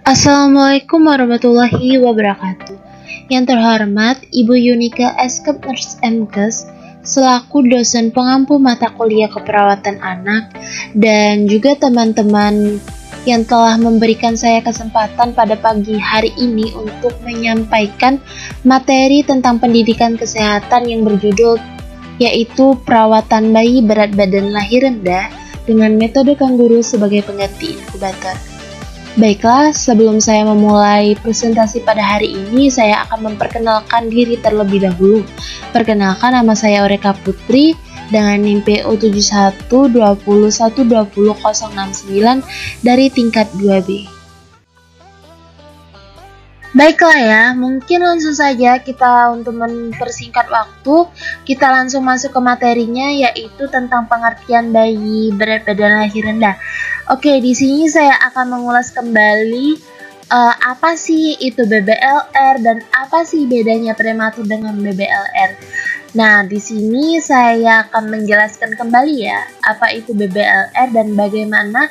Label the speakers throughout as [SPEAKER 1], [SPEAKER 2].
[SPEAKER 1] Assalamualaikum warahmatullahi wabarakatuh. Yang terhormat Ibu Yunika Eskep Nurse MKes selaku dosen pengampu mata kuliah keperawatan anak dan juga teman-teman yang telah memberikan saya kesempatan pada pagi hari ini untuk menyampaikan materi tentang pendidikan kesehatan yang berjudul yaitu perawatan bayi berat badan lahir rendah dengan metode kanguru sebagai pengganti inkubator. Baiklah, sebelum saya memulai presentasi pada hari ini, saya akan memperkenalkan diri terlebih dahulu. Perkenalkan, nama saya Oreka Putri dengan NIM PO 7121200069 dari tingkat 2B. Baiklah ya, mungkin langsung saja kita untuk mempersingkat waktu, kita langsung masuk ke materinya yaitu tentang pengertian bayi berat badan lahir rendah. Oke, di sini saya akan mengulas kembali apa sih itu BBLR dan apa sih bedanya prematur dengan BBLR. Nah, di sini saya akan menjelaskan kembali ya apa itu BBLR dan bagaimana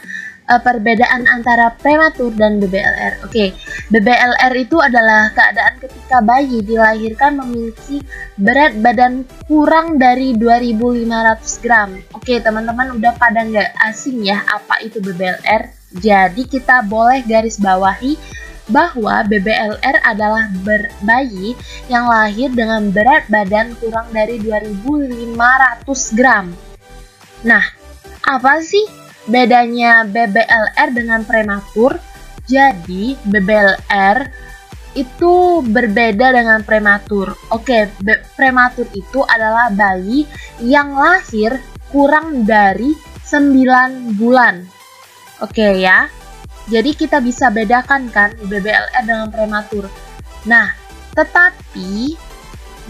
[SPEAKER 1] perbedaan antara prematur dan BBLR. Oke, BBLR itu adalah keadaan ketika bayi dilahirkan memiliki berat badan kurang dari 2.500 gram. Oke, teman-teman udah pada nggak asing ya apa itu BBLR? Jadi kita boleh garis bawahi bahwa BBLR adalah bayi yang lahir dengan berat badan kurang dari 2.500 gram. Nah, apa sih bedanya BBLR dengan prematur? Jadi BBLR itu berbeda dengan prematur. Oke, prematur itu adalah bayi yang lahir kurang dari 9 bulan. Oke ya. Jadi kita bisa bedakan kan BBLR dengan prematur. Nah, tetapi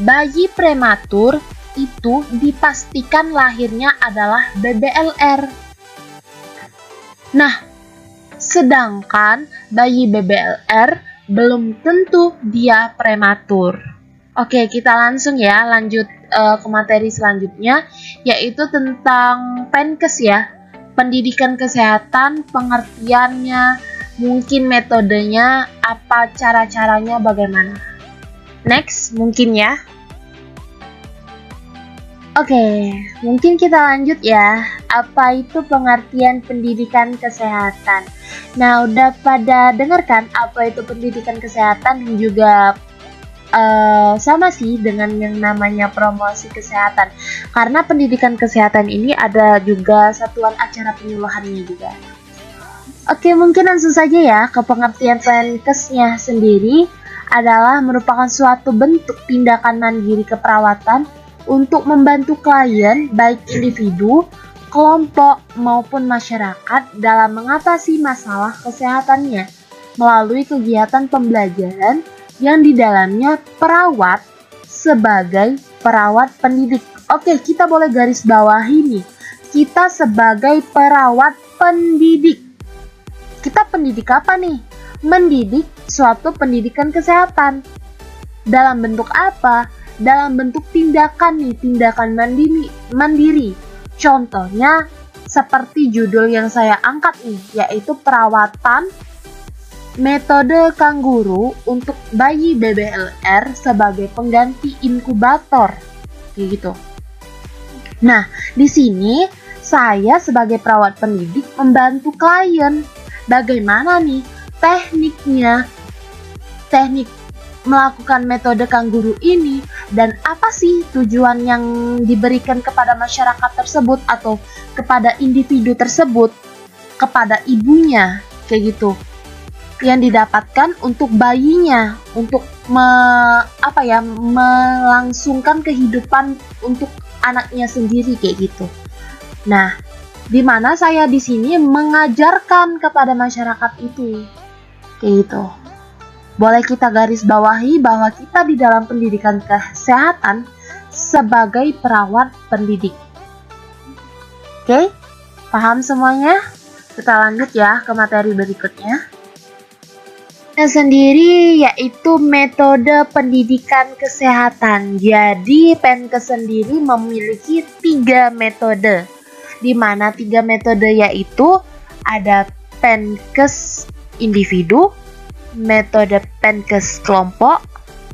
[SPEAKER 1] bayi prematur itu dipastikan lahirnya adalah BBLR. Nah, sedangkan bayi BBLR belum tentu dia prematur. Oke, kita langsung ya lanjut ke materi selanjutnya, yaitu tentang PENKes ya. Pendidikan kesehatan, pengertiannya, mungkin metodenya, apa cara-caranya bagaimana. Next, mungkin ya. Oke, mungkin kita lanjut ya. Apa itu pengertian pendidikan kesehatan? Nah, udah pada dengarkan apa itu pendidikan kesehatan dan juga sama sih dengan yang namanya promosi kesehatan. Karena pendidikan kesehatan ini ada juga satuan acara penyuluhannya juga. Oke, mungkin langsung saja ya ke pengertian PENKesnya sendiri adalah merupakan suatu bentuk tindakan mandiri keperawatan untuk membantu klien, baik individu, kelompok, maupun masyarakat dalam mengatasi masalah kesehatannya melalui kegiatan pembelajaran yang di dalamnya perawat sebagai perawat pendidik. Oke, kita boleh garis bawahi nih. Kita sebagai perawat pendidik. Kita pendidik apa nih? Mendidik suatu pendidikan kesehatan. Dalam bentuk apa? Dalam bentuk tindakan nih, tindakan mandiri. Contohnya seperti judul yang saya angkat nih, yaitu perawatan metode kanguru untuk bayi BBLR sebagai pengganti inkubator. Kayak gitu. Nah, di sini saya sebagai perawat pendidik membantu klien. Bagaimana nih tekniknya? Teknik melakukan metode kanguru ini dan apa sih tujuan yang diberikan kepada masyarakat tersebut atau kepada individu tersebut, kepada ibunya, kayak gitu, yang didapatkan untuk bayinya, untuk melangsungkan kehidupan untuk anaknya sendiri kayak gitu. Nah, di mana saya di sini mengajarkan kepada masyarakat itu kayak gitu. Boleh kita garis bawahi bahwa kita di dalam pendidikan kesehatan sebagai perawat pendidik. Oke, paham semuanya? Kita lanjut ya ke materi berikutnya. Yang sendiri yaitu metode pendidikan kesehatan. Jadi PENKes sendiri memiliki 3 metode. Di mana 3 metode yaitu ada PENKes individu, metode Penkes kelompok,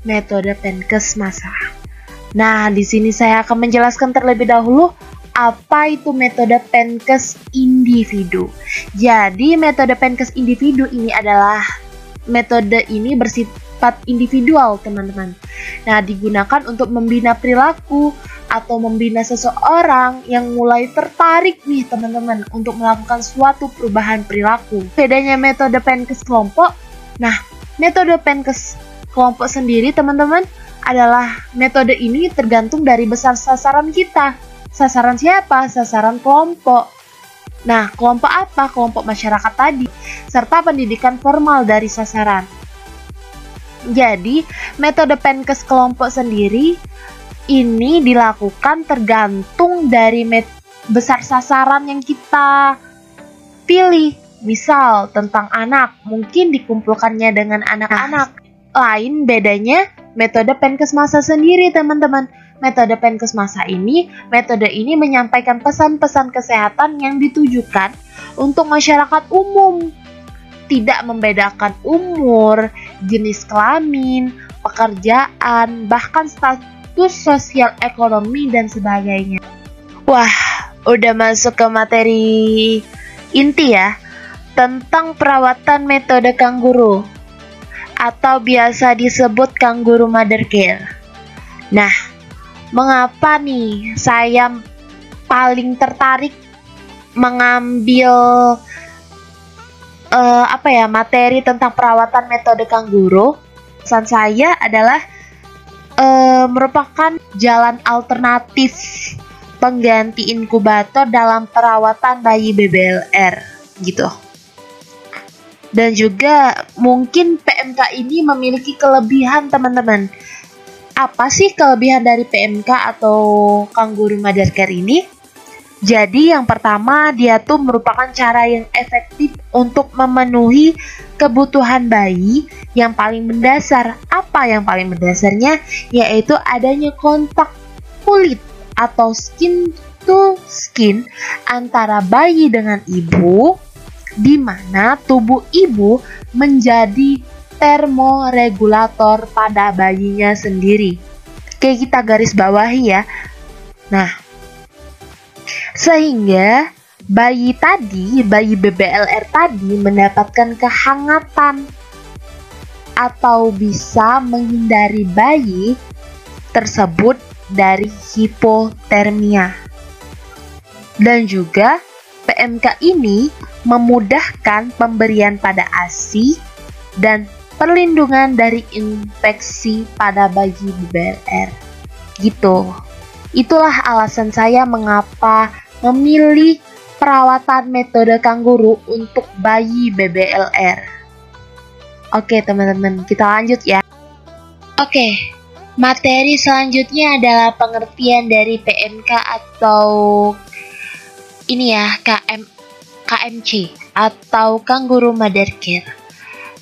[SPEAKER 1] metode Penkes massa. Nah, di sini saya akan menjelaskan terlebih dahulu apa itu metode Penkes individu. Jadi, metode Penkes individu ini adalah metode ini bersifat individual, teman-teman. Nah, digunakan untuk membina perilaku atau membina seseorang yang mulai tertarik nih, teman-teman, untuk melakukan suatu perubahan perilaku. Bedanya metode Penkes kelompok. Nah, metode Penkes kelompok sendiri, teman-teman, adalah metode ini tergantung dari besar sasaran kita. Sasaran siapa? Sasaran kelompok. Nah, kelompok apa? Kelompok masyarakat tadi, serta pendidikan formal dari sasaran. Jadi, metode Penkes kelompok sendiri ini dilakukan tergantung dari besar sasaran yang kita pilih. Misal, tentang anak, mungkin dikumpulkannya dengan anak-anak. Lain bedanya metode Penkes massa sendiri, teman-teman. Metode Penkes massa ini, metode ini menyampaikan pesan-pesan kesehatan yang ditujukan untuk masyarakat umum. Tidak membedakan umur, jenis kelamin, pekerjaan, bahkan status sosial ekonomi dan sebagainya. Wah, udah masuk ke materi inti ya, tentang perawatan metode kangguru atau biasa disebut kangguru mother care. Nah, mengapa nih saya paling tertarik mengambil materi tentang perawatan metode kangguru? Pesan saya adalah merupakan jalan alternatif pengganti inkubator dalam perawatan bayi BBLR gitu. Dan juga mungkin PMK ini memiliki kelebihan, teman-teman. Apa sih kelebihan dari PMK atau kangguru mother care ini? Jadi yang pertama, dia tuh merupakan cara yang efektif untuk memenuhi kebutuhan bayi yang paling mendasar. Apa yang paling mendasarnya? Yaitu adanya kontak kulit atau skin to skin antara bayi dengan ibu, di mana tubuh ibu menjadi termoregulator pada bayinya sendiri. Kayak kita garis bawahi ya. Nah, sehingga bayi BBLR tadi mendapatkan kehangatan atau bisa menghindari bayi tersebut dari hipotermia. Dan juga PMK ini memudahkan pemberian pada ASI dan perlindungan dari infeksi pada bayi BBLR. Gitu. Itulah alasan saya mengapa memilih perawatan metode kangguru untuk bayi BBLR. Oke, teman-teman, kita lanjut ya. Oke, materi selanjutnya adalah pengertian dari PMK atau ini ya, KMC atau kangguru mother care.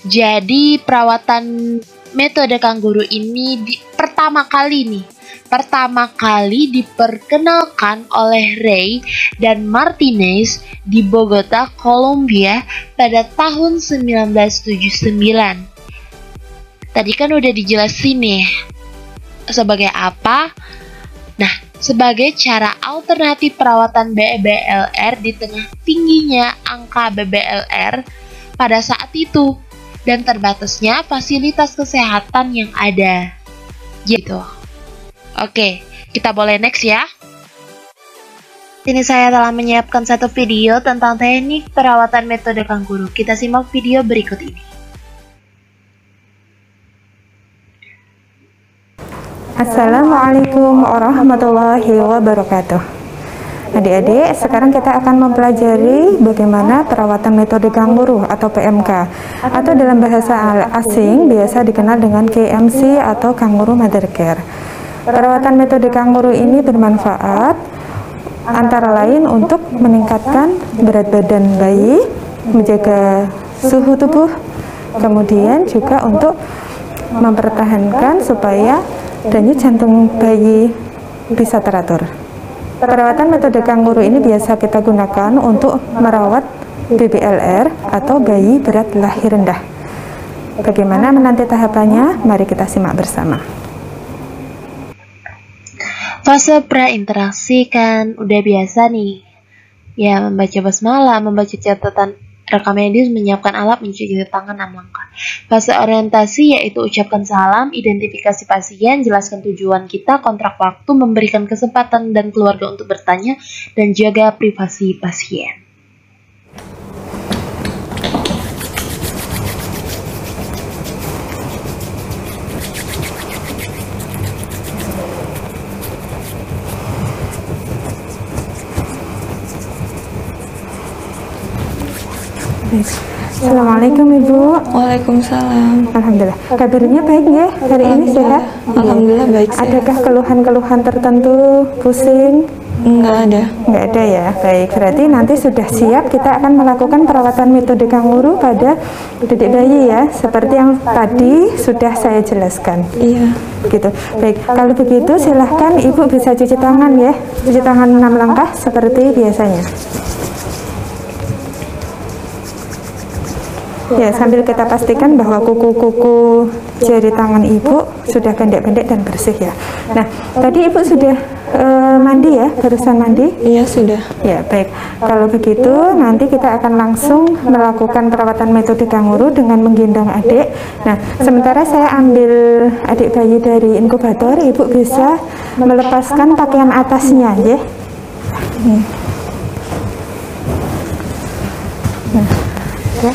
[SPEAKER 1] Jadi perawatan metode kangguru ini pertama kali diperkenalkan oleh Ray dan Martinez di Bogota, Kolombia pada tahun 1979. Tadi kan udah dijelasin nih sebagai apa. Nah, sebagai cara alternatif perawatan BBLR di tengah tingginya angka BBLR pada saat itu dan terbatasnya fasilitas kesehatan yang ada. Gitu. Oke, kita boleh next ya. Sini saya telah menyiapkan satu video tentang teknik perawatan metode kangguru. Kita simak video berikut ini.
[SPEAKER 2] Assalamualaikum warahmatullahi wabarakatuh. Adik-adik, sekarang kita akan mempelajari bagaimana perawatan metode kangguru atau PMK, atau dalam bahasa asing biasa dikenal dengan KMC atau kangguru mother care. Perawatan metode kangguru ini bermanfaat antara lain untuk meningkatkan berat badan bayi, menjaga suhu tubuh, kemudian juga untuk mempertahankan supaya denyut jantung bayi bisa teratur. Perawatan metode kangguru ini biasa kita gunakan untuk merawat BBLR atau bayi berat lahir rendah. bagaimana menanti tahapannya? Mari kita simak bersama.
[SPEAKER 1] Fase prainteraksi kan udah biasa nih. Ya, membaca basmalah, membaca catatan rekam medis, menyiapkan alat, mencuci tangan 6 langkah. Fase orientasi yaitu ucapkan salam, identifikasi pasien, jelaskan tujuan kita, kontrak waktu, memberikan kesempatan dan keluarga untuk bertanya, dan jaga privasi pasien.
[SPEAKER 2] Assalamualaikum Ibu.
[SPEAKER 3] Waalaikumsalam.
[SPEAKER 2] Alhamdulillah. Kabarnya baik ya? Hari ini sehat?
[SPEAKER 3] Alhamdulillah baik.
[SPEAKER 2] Adakah keluhan-keluhan tertentu? Pusing?
[SPEAKER 3] Enggak ada.
[SPEAKER 2] Enggak ada ya. Baik, berarti nanti sudah siap kita akan melakukan perawatan metode kanguru pada didik bayi ya, seperti yang tadi sudah saya jelaskan.
[SPEAKER 3] Iya.
[SPEAKER 2] Gitu. Baik, kalau begitu silahkan Ibu bisa cuci tangan ya. Cuci tangan 6 langkah seperti biasanya. Ya, sambil kita pastikan bahwa kuku-kuku jari tangan Ibu sudah pendek-pendek dan bersih ya. Nah, tadi Ibu sudah mandi ya, barusan mandi?
[SPEAKER 3] Iya, sudah.
[SPEAKER 2] Ya, baik. Kalau begitu, nanti kita akan langsung melakukan perawatan metode kanguru dengan menggendong adik. Nah, sementara saya ambil adik bayi dari inkubator, Ibu bisa melepaskan pakaian atasnya ya. Nah, ya.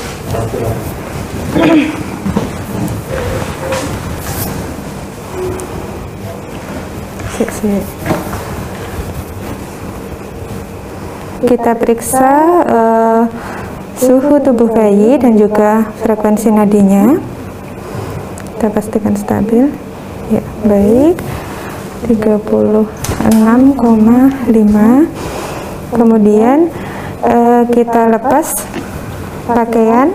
[SPEAKER 2] Kita periksa suhu tubuh bayi dan juga frekuensi nadinya. Kita pastikan stabil. Ya, baik. 36,5. Kemudian kita lepas pakaian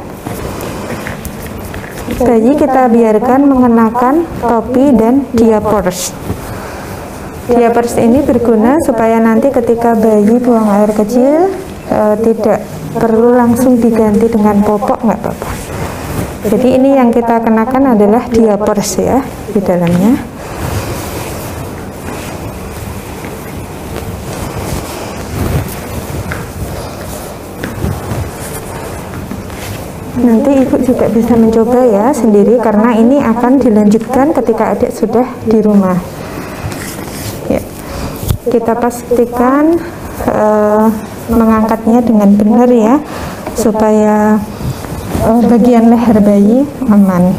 [SPEAKER 2] bayi, kita biarkan mengenakan topi dan diapers. Diapers ini berguna supaya nanti ketika bayi buang air kecil tidak perlu langsung diganti dengan popok, nggak apa-apa. Jadi ini yang kita kenakan adalah diapers ya di dalamnya. Nanti Ibu juga bisa mencoba ya sendiri karena ini akan dilanjutkan ketika adik sudah di rumah. Ya. Kita pastikan mengangkatnya dengan benar ya supaya bagian leher bayi aman.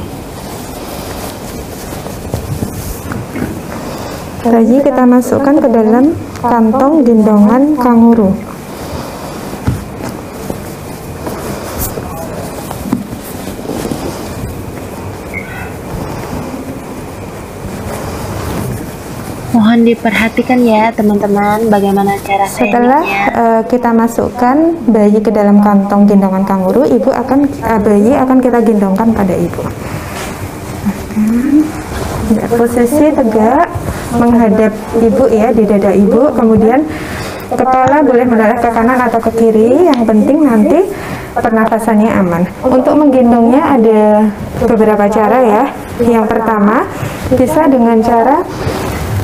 [SPEAKER 2] Bayi kita masukkan ke dalam kantong gendongan kanguru.
[SPEAKER 1] Mohon diperhatikan ya teman-teman bagaimana cara
[SPEAKER 2] Setelah
[SPEAKER 1] tekniknya.
[SPEAKER 2] kita masukkan bayi ke dalam kantong gendongan kanguru, bayi akan kita gendongkan pada Ibu. Ya, posisi tegak menghadap Ibu ya, di dada Ibu. Kemudian kepala boleh menoleh ke kanan atau ke kiri. Yang penting nanti pernafasannya aman. Untuk menggendongnya ada beberapa cara ya. Yang pertama bisa dengan cara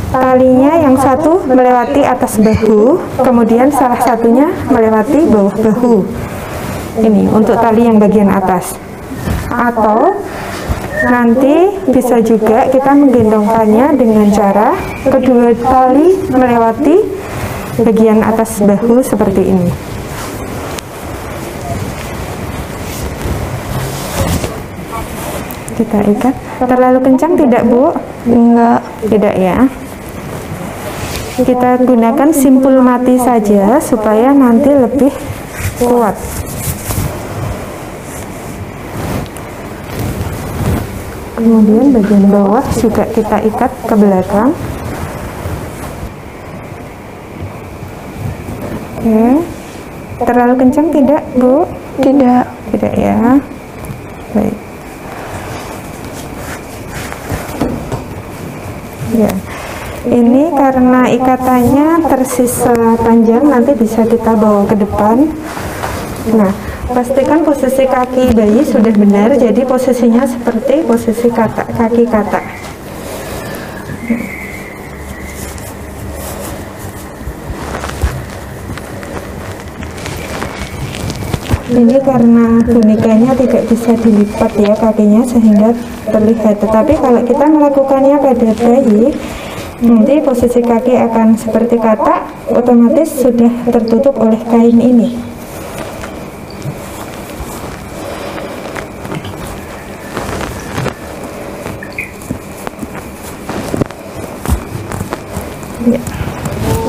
[SPEAKER 2] talinya yang satu melewati atas bahu, kemudian salah satunya melewati bawah bahu. Ini untuk tali yang bagian atas. Atau nanti bisa juga kita menggendongkannya dengan cara kedua tali melewati bagian atas bahu seperti ini. Kita ikat. Terlalu kencang tidak, Bu?
[SPEAKER 3] Enggak.
[SPEAKER 2] Tidak ya. Kita gunakan simpul mati saja supaya nanti lebih kuat. Kemudian bagian bawah juga kita ikat ke belakang. Oke. Terlalu kencang tidak, Bu?
[SPEAKER 3] Tidak.
[SPEAKER 2] Tidak ya. Baik. Ya. Ini karena ikatannya tersisa panjang, nanti bisa kita bawa ke depan. Nah, Pastikan posisi kaki bayi sudah benar, jadi posisinya seperti posisi kaki katak. Ini karena bonekanya tidak bisa dilipat ya kakinya sehingga terlihat, tetapi kalau kita melakukannya pada bayi, nanti posisi kaki akan seperti katak, otomatis sudah tertutup oleh kain ini. Ya.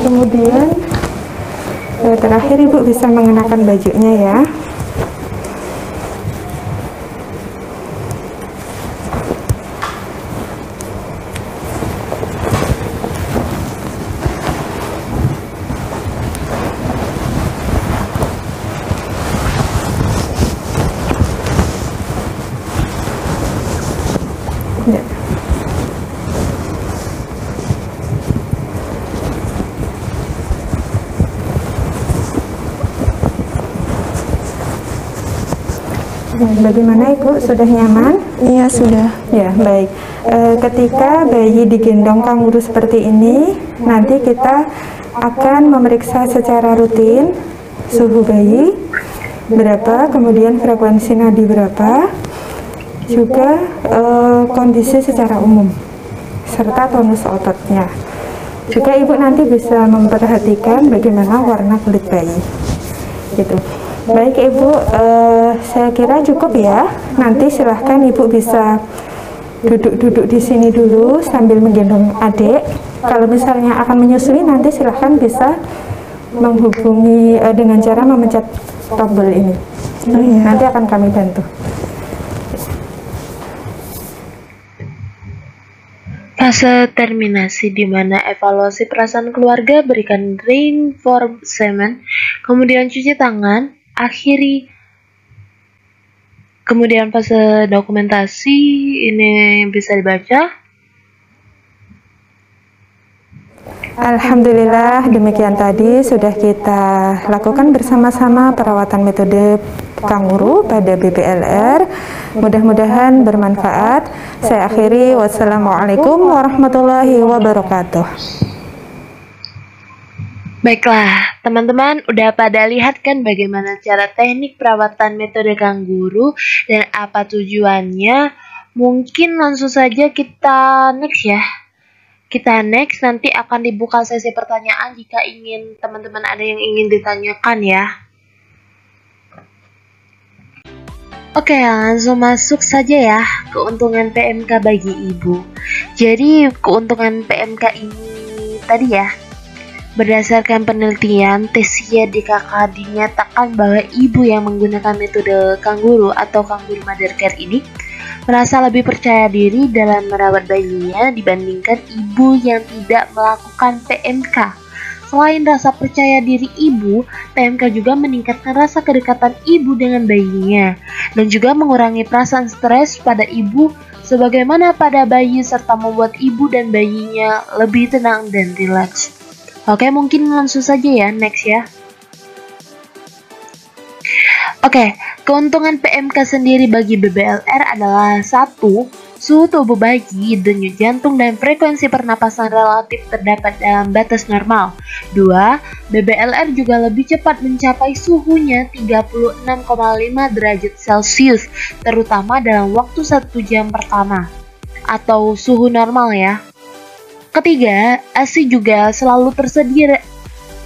[SPEAKER 2] Kemudian terakhir ibu bisa mengenakan bajunya ya. Ya. Bagaimana Ibu, sudah nyaman?
[SPEAKER 3] Iya, sudah.
[SPEAKER 2] Ya, baik. Ketika bayi digendong kanguru seperti ini, nanti kita akan memeriksa secara rutin suhu bayi berapa, kemudian frekuensi nadi berapa, juga kondisi secara umum, serta tonus ototnya. Juga Ibu nanti bisa memperhatikan bagaimana warna kulit bayi. Gitu. Baik Ibu, saya kira cukup ya. Nanti silahkan Ibu bisa duduk-duduk di sini dulu sambil menggendong adik. Kalau misalnya akan menyusui, nanti silahkan bisa menghubungi dengan cara memencet tombol ini. Nanti akan kami bantu.
[SPEAKER 1] Fase terminasi di mana evaluasi perasaan keluarga, berikan reinforcement, kemudian cuci tangan, akhiri. Kemudian fase dokumentasi, ini bisa dibaca.
[SPEAKER 2] Alhamdulillah, demikian tadi sudah kita lakukan bersama-sama perawatan metode kanguru pada BBLR. Mudah-mudahan bermanfaat. Saya akhiri, wassalamualaikum warahmatullahi wabarakatuh.
[SPEAKER 1] Baiklah, teman-teman udah pada lihat kan bagaimana cara teknik perawatan metode kanguru dan apa tujuannya? Mungkin langsung saja kita next ya. Kita next, nanti akan dibuka sesi pertanyaan jika ingin teman-teman ada yang ingin ditanyakan ya. Oke, langsung masuk saja ya, keuntungan PMK bagi ibu. Jadi, keuntungan PMK ini tadi ya, berdasarkan penelitian, Tesia DKK dinyatakan bahwa ibu yang menggunakan metode kanguru atau kanguru mother care ini merasa lebih percaya diri dalam merawat bayinya dibandingkan ibu yang tidak melakukan PMK. Selain rasa percaya diri ibu, PMK juga meningkatkan rasa kedekatan ibu dengan bayinya dan juga mengurangi perasaan stres pada ibu sebagaimana pada bayi serta membuat ibu dan bayinya lebih tenang dan rileks. Oke, mungkin langsung saja ya, next ya. Oke, keuntungan PMK sendiri bagi BBLR adalah 1. Suhu tubuh bayi, denyut jantung, dan frekuensi pernapasan relatif terdapat dalam batas normal. 2. BBLR juga lebih cepat mencapai suhunya 36,5 derajat Celcius, terutama dalam waktu 1 jam pertama, atau suhu normal ya. Ketiga, ASI juga selalu tersedia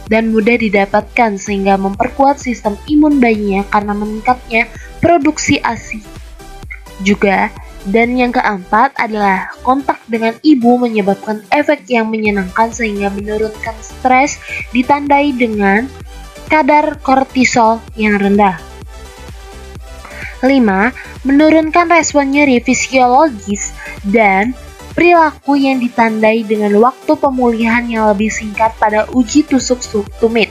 [SPEAKER 1] dan mudah didapatkan sehingga memperkuat sistem imun bayinya karena meningkatnya produksi ASI. Juga, dan yang keempat adalah kontak dengan ibu menyebabkan efek yang menyenangkan sehingga menurunkan stres ditandai dengan kadar kortisol yang rendah. 5. Menurunkan respon nyeri fisiologis dan perilaku yang ditandai dengan waktu pemulihan yang lebih singkat pada uji tusuk tumit.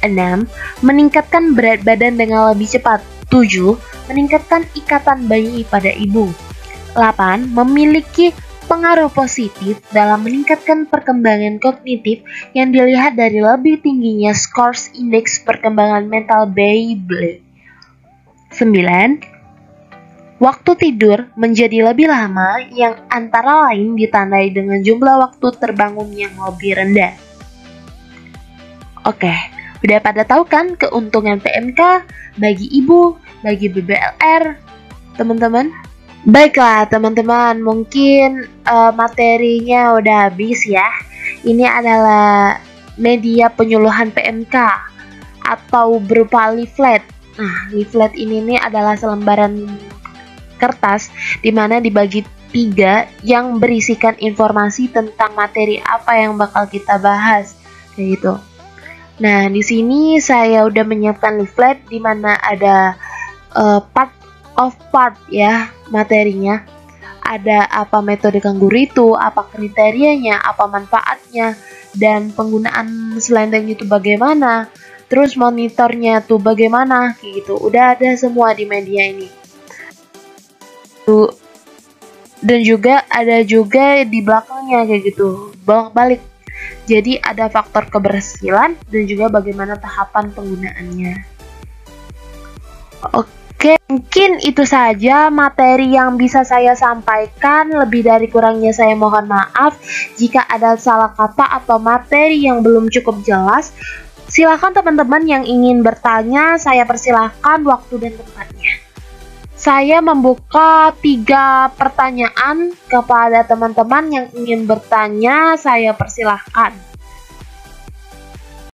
[SPEAKER 1] 6. Meningkatkan berat badan dengan lebih cepat. 7. Meningkatkan ikatan bayi pada ibu. 8. Memiliki pengaruh positif dalam meningkatkan perkembangan kognitif yang dilihat dari lebih tingginya skors indeks perkembangan mental bayi. 9. Waktu tidur menjadi lebih lama yang antara lain ditandai dengan jumlah waktu terbangun yang lebih rendah. Oke, udah pada tahu kan keuntungan PMK bagi ibu, bagi BBLR, teman-teman? Baiklah teman-teman, mungkin materinya udah habis ya. Ini adalah media penyuluhan PMK atau berupa leaflet. Nah, leaflet ini nih adalah selembaran kertas di mana dibagi 3 yang berisikan informasi tentang materi apa yang bakal kita bahas, kayak gitu. Nah, di sini saya udah menyiapkan leaflet di mana ada part ya materinya. Ada apa metode kangguru itu, apa kriterianya, apa manfaatnya, dan penggunaan selendang itu bagaimana. Terus monitornya tuh bagaimana, kayak gitu. Udah ada semua di media ini. Dan juga ada juga di belakangnya kayak gitu, bolak-balik. Jadi ada faktor keberhasilan dan juga bagaimana tahapan penggunaannya. Oke, mungkin itu saja materi yang bisa saya sampaikan. Lebih dari kurangnya saya mohon maaf. Jika ada salah kata atau materi yang belum cukup jelas, silakan teman-teman yang ingin bertanya, saya persilahkan waktu dan tempatnya. Saya membuka 3 pertanyaan kepada teman-teman yang ingin bertanya, saya persilahkan.